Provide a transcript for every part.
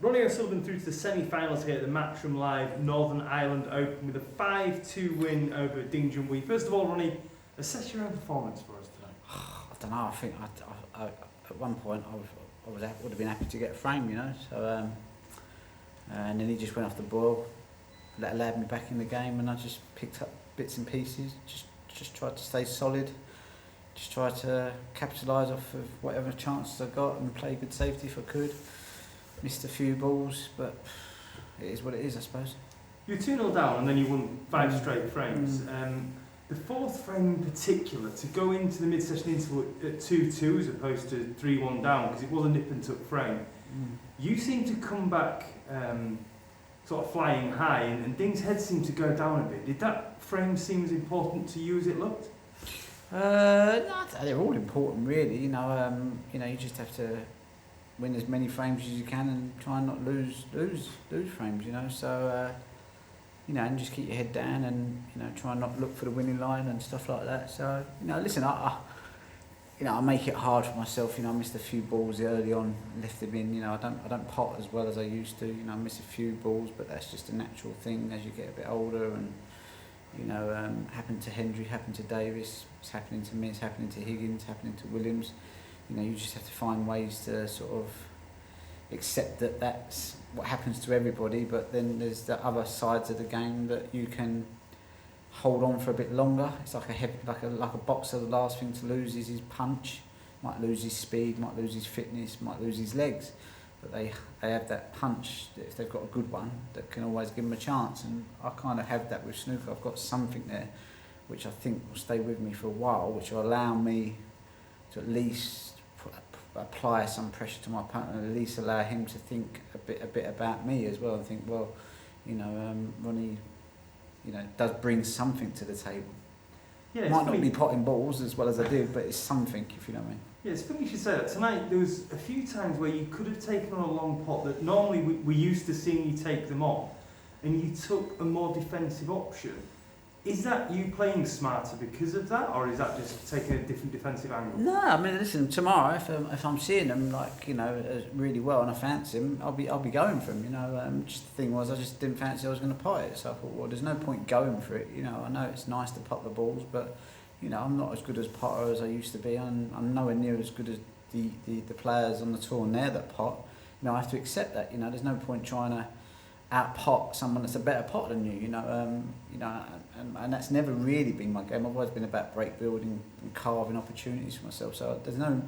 Ronnie O'Sullivan through to the semi-finals here at the Matchroom Live Northern Ireland Open with a 5-2 win over Ding Junhui. First of all, Ronnie, assess your own performance for us tonight. I don't know. I think I at one point would have been happy to get a frame, you know. So and then he just went off the boil, allowed me back in the game, and I just picked up bits and pieces. Just tried to stay solid. Just tried to capitalise off of whatever chances I got and play good safety if I could. Missed a few balls, but it is what it is, I suppose. You were 2-0 down and then you won 5 straight frames. The fourth frame in particular, to go into the mid-session interval at 2-2 as opposed to 3-1 down, because it was a nip-and-tuck frame, you seemed to come back sort of flying high, and Ding's head seemed to go down a bit. Did that frame seem as important to you as it looked? No, they're all important, really. You know, you just have to win as many frames as you can and try and not lose frames. You know, so and just keep your head down and try and not look for the winning line and stuff like that. So listen, I make it hard for myself. I missed a few balls early on, left them in. I don't pot as well as I used to. I miss a few balls, but that's just a natural thing as you get a bit older. And happened to Hendry, happened to Davis, it's happening to me, it's happening to Higgins, happening to Williams. You just have to find ways to sort of accept that that's what happens to everybody, but then there's the other sides of the game that you can hold on for a bit longer. It's like a boxer, the last thing to lose is his punch. Might lose his speed, might lose his fitness, might lose his legs. But they have that punch, that if they've got a good one, that can always give them a chance. And I kind of have that with snooker. I've got something there which I think will stay with me for a while, which will allow me to at least apply some pressure to my opponent and at least allow him to think a bit about me as well and think, well, Ronnie, does bring something to the table. Yeah, might not be potting balls as well as I did, but it's something, if you know what I mean. Yeah, it's funny you should say that. Tonight there was a few times where you could have taken on a long pot that normally we're used to seeing you take them on, and you took a more defensive option. Is that you playing smarter because of that, or is that just taking a different defensive angle? No, I mean, listen, tomorrow if I'm seeing them really well and I fancy them, I'll be going for them. Just the thing was I just didn't fancy I was going to pot it, so I thought, well, there's no point going for it. I know it's nice to pot the balls, but I'm not as good as potter as I used to be. I'm nowhere near as good as the players on the tour and they're that pot. I have to accept that. There's no point trying to out-pot someone that's a better pot than you. And that's never really been my game. I've always been about break building and carving opportunities for myself. So there's no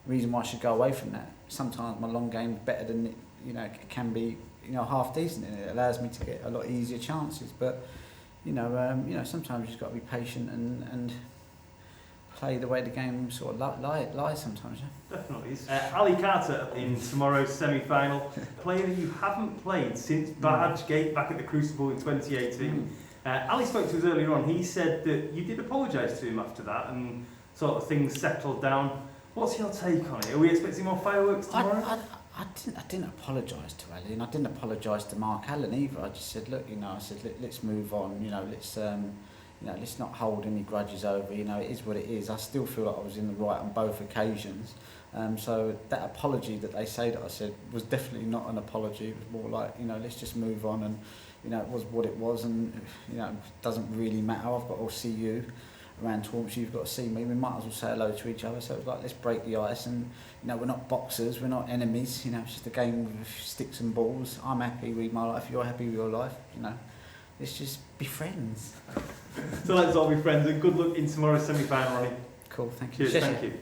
reason why I should go away from that. Sometimes my long game is better than it can be. Half decent, and it allows me to get a lot easier chances. But sometimes you just got to be patient and play the way the game sort of lies sometimes. Yeah? Definitely. Ali Carter in tomorrow's semi-final, a player that you haven't played since Badgegate back at the Crucible in 2018. Ali spoke to us earlier on. He said that you did apologise to him after that and sort of things settled down. What's your take on it? Are we expecting more fireworks tomorrow? I didn't apologise to Ali, and I didn't apologise to Mark Allen either. I just said, look, let's move on. Let's not hold any grudges over. It is what it is. I still feel like I was in the right on both occasions. So that apology that they say that I said was definitely not an apology. It was more like, let's just move on, and it was what it was, and it doesn't really matter. I've got to see you around Tormshire, you've got to see me. We might as well say hello to each other. So it was like, let's break the ice, and we're not boxers, we're not enemies. It's just a game with sticks and balls. I'm happy with my life, you're happy with your life. Let's just be friends. So let's all be friends, and good luck in tomorrow's semi-final, Ronnie. Cool, thank you. Cheers, thank you.